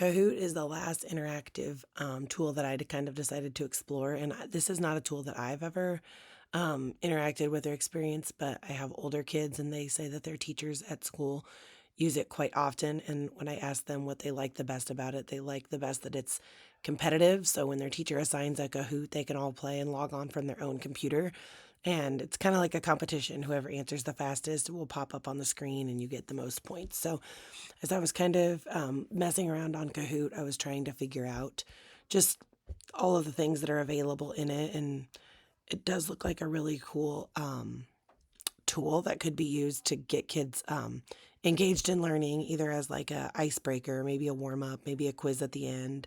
Kahoot is the last interactive tool that I kind of decided to explore. And this is not a tool that I've ever interacted with or experienced, but I have older kids and they say that their teachers at school use it quite often. And when I ask them what they like the best about it, they like the best that it's competitive. So when their teacher assigns a Kahoot, they can all play and log on from their own computer. And it's kind of like a competition. Whoever answers the fastest will pop up on the screen and you get the most points. So as I was kind of messing around on Kahoot, I was trying to figure out just all of the things that are available in it. And it does look like a really cool tool that could be used to get kids engaged in learning, either as like a icebreaker, maybe a warm up, maybe a quiz at the end.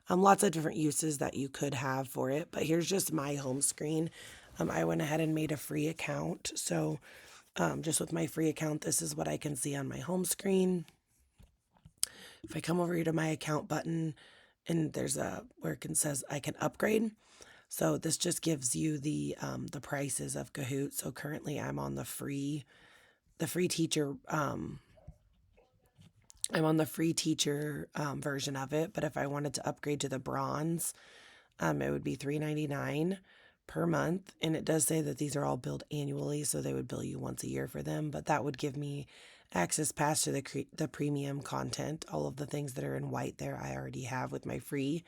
Lots of different uses that you could have for it. But here's just my home screen. I went ahead and made a free account. So just with my free account, this is what I can see on my home screen. If I come over here to my account button, and there's a where it says I can upgrade. So this just gives you the prices of Kahoot. So currently I'm on the free teacher I'm on the free teacher version of it. But if I wanted to upgrade to the bronze, it would be $3.99 per month. And it does say that these are all billed annually, so they would bill you once a year for them. But that would give me access pass to the premium content. All of the things that are in white there, I already have with my free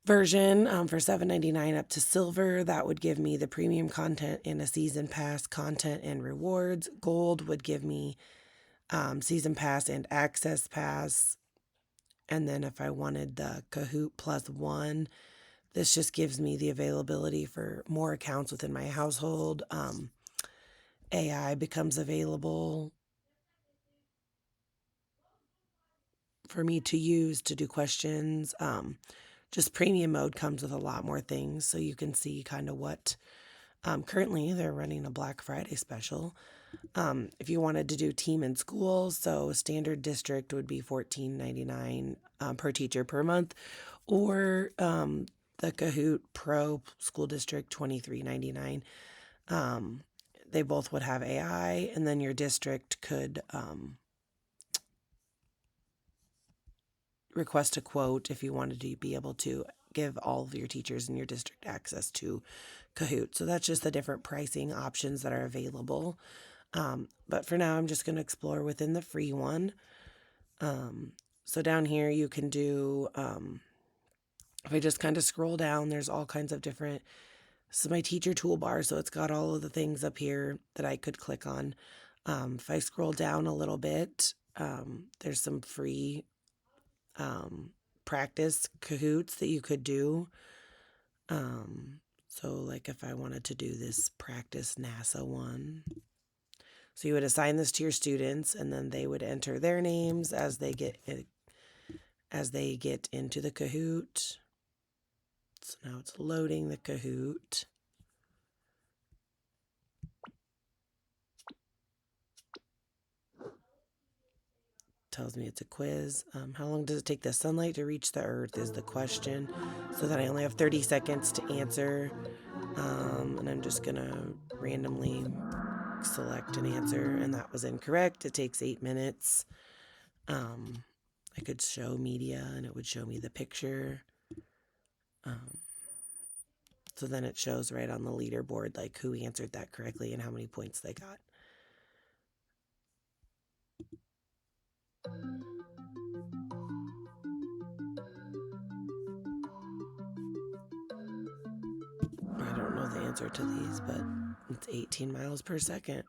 version for $7.99 up to silver. That would give me the premium content and a season pass content and rewards. Gold would give me season pass and access pass. And then if I wanted the Kahoot plus one, this just gives me the availability for more accounts within my household. AI becomes available for me to use to do questions. Just premium mode comes with a lot more things, so you can see kind of what. Currently, they're running a Black Friday special. If you wanted to do team in school, so standard district would be $14.99 per teacher per month, or the Kahoot Pro School District $23.99. They both would have AI, and then your district could request a quote if you wanted to be able to give all of your teachers in your district access to Kahoot. So that's just the different pricing options that are available. But for now, I'm just going to explore within the free one. So down here, you can do, if I just kind of scroll down, there's all kinds of different, this is my teacher toolbar. So it's got all of the things up here that I could click on. If I scroll down a little bit, there's some free practice Kahoots that you could do. So like if I wanted to do this practice NASA one, so you would assign this to your students and then they would enter their names as they get into the Kahoot. So now it's loading the Kahoot. Tells me it's a quiz. How long does it take the sunlight to reach the earth is the question. So that I only have 30 seconds to answer. And I'm just going to randomly select an answer. And that was incorrect. It takes 8 minutes. I could show media and it would show me the picture. So then it shows right on the leaderboard like who answered that correctly and how many points they got. I don't know the answer to these, but it's 18 miles per second.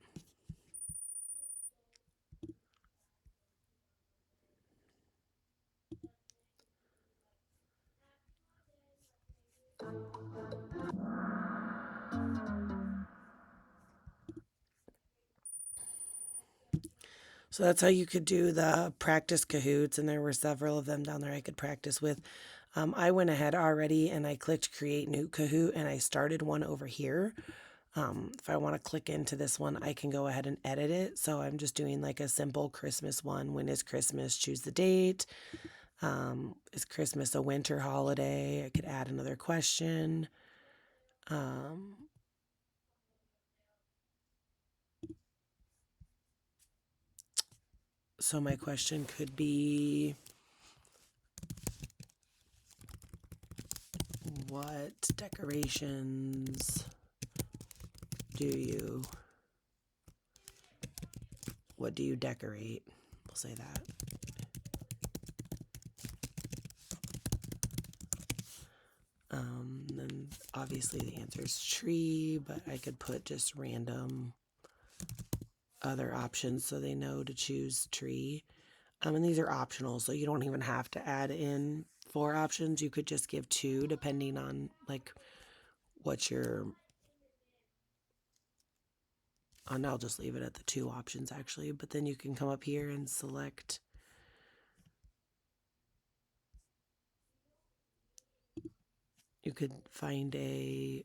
So that's how you could do the practice Kahoots, and there were several of them down there I could practice with. I went ahead already and I clicked create new Kahoot and I started one over here. If I want to click into this one, I can go ahead and edit it. So I'm just doing like a simple Christmas one. When is Christmas? Choose the date. Is Christmas a winter holiday? I could add another question. So my question could be, What decorations do you, what do you decorate? We'll say that. Then obviously the answer is tree, but I could put just random other options so they know to choose tree. And these are optional, so you don't even have to add in 4 options. You could just give 2 depending on like what your, and I'll just leave it at the 2 options actually, but then you can come up here and select you could find a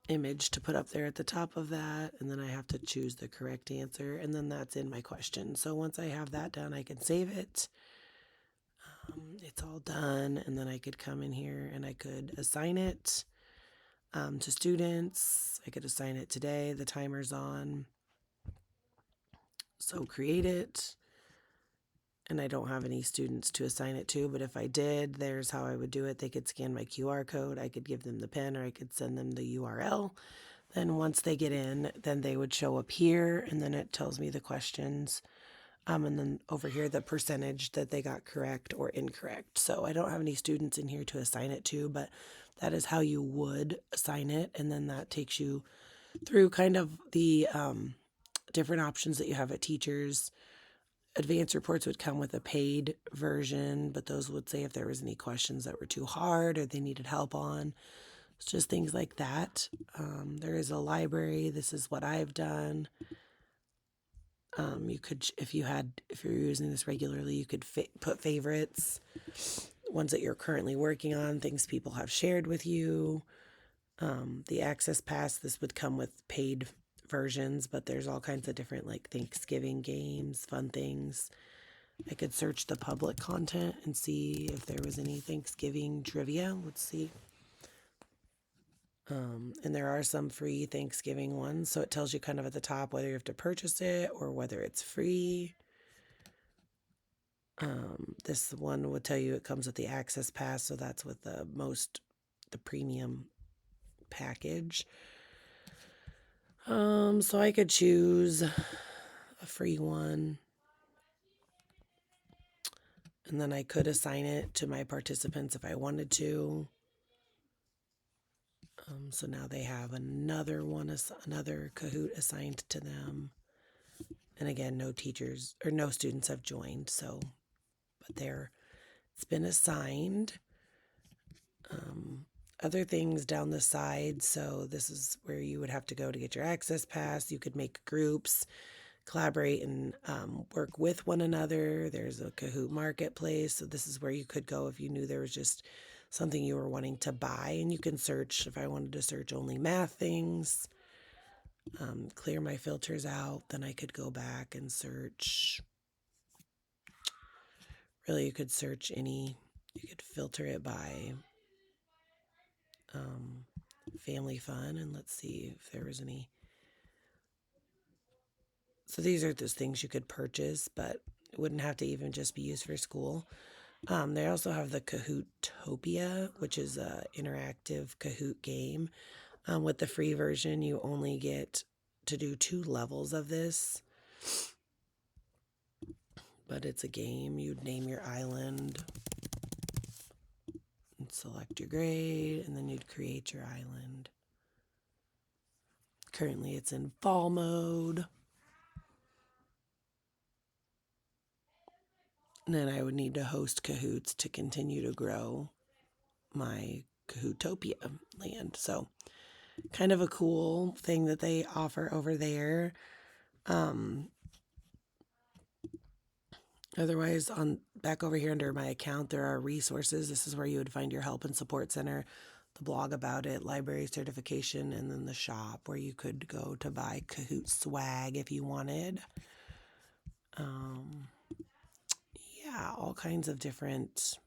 image to put up there at the top of that, and then I have to choose the correct answer, and then that's in my question. So once I have that done, I can save it. It's all done, and then I could come in here and I could assign it to students. I could assign it today. The timer's on. So create it. And I don't have any students to assign it to, but if I did, there's how I would do it. They could scan my QR code. I could give them the pen, or I could send them the URL. Then once they get in, then they would show up here, and then it tells me the questions. And then over here, the percentage that they got correct or incorrect. So I don't have any students in here to assign it to, but that is how you would assign it. And then that takes you through kind of the different options that you have at teachers. Advanced reports would come with a paid version, but those would say if there was any questions that were too hard or they needed help on. It's just things like that. There is a library. This is what I've done. You could, if you're using this regularly, you could put favorites, ones that you're currently working on, things people have shared with you. The Access Pass, this would come with paid versions, but there's all kinds of different like Thanksgiving games, fun things. I could search the public content and see if there was any Thanksgiving trivia. Let's see. And there are some free Thanksgiving ones, so it tells you kind of at the top whether you have to purchase it or whether it's free. This one would tell you it comes with the Access Pass, so that's with the premium package. So I could choose a free one, and then I could assign it to my participants if I wanted to. So now they have another Kahoot assigned to them. And again, no teachers or no students have joined, so, but it's been assigned. Other things down the side. So this is where you would have to go to get your Access Pass. You could make groups, collaborate, and work with one another. There's a Kahoot marketplace. So this is where you could go if you knew there was just something you were wanting to buy. And you can search, if I wanted to search only math things, clear my filters out, then I could go back and search. Really, you could search you could filter it by family fun, and let's see if there was any. So these are just things you could purchase, but it wouldn't have to even just be used for school. They also have the Kahootopia, which is an interactive Kahoot game. With the free version, you only get to do 2 levels of this, but it's a game. You'd name your island and select your grade, and then you'd create your island. Currently, it's in fall mode. And then I would need to host Kahoots to continue to grow my Kahootopia land. So kind of a cool thing that they offer over there. Otherwise, back over here under my account, there are resources. This is where you would find your help and support center, the blog about it, library certification, and then the shop where you could go to buy Kahoot swag if you wanted. Yeah, all kinds of different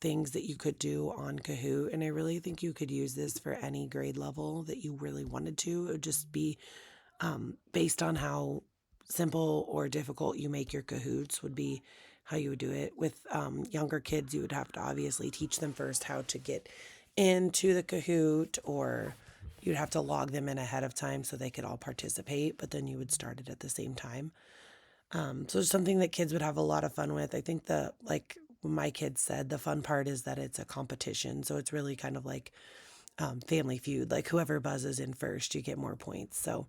things that you could do on Kahoot. And I really think you could use this for any grade level that you really wanted to. It would just be based on how simple or difficult you make your Kahoots would be how you would do it. With younger kids, you would have to obviously teach them first how to get into the Kahoot, or you'd have to log them in ahead of time so they could all participate, but then you would start it at the same time. So it's something that kids would have a lot of fun with. I think like my kids said, the fun part is that it's a competition. So it's really kind of like Family Feud. Like whoever buzzes in first, you get more points. So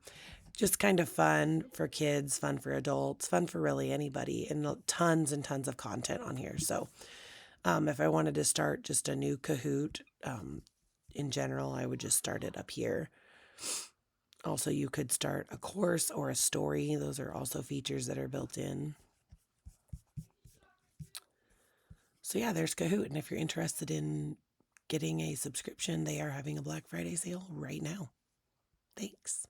just kind of fun for kids, fun for adults, fun for really anybody, and and tons of content on here. So if I wanted to start just a new Kahoot in general, I would just start it up here. Also, you could start a course or a story. Those are also features that are built in. So yeah, there's Kahoot. And if you're interested in getting a subscription, they are having a Black Friday sale right now. Thanks.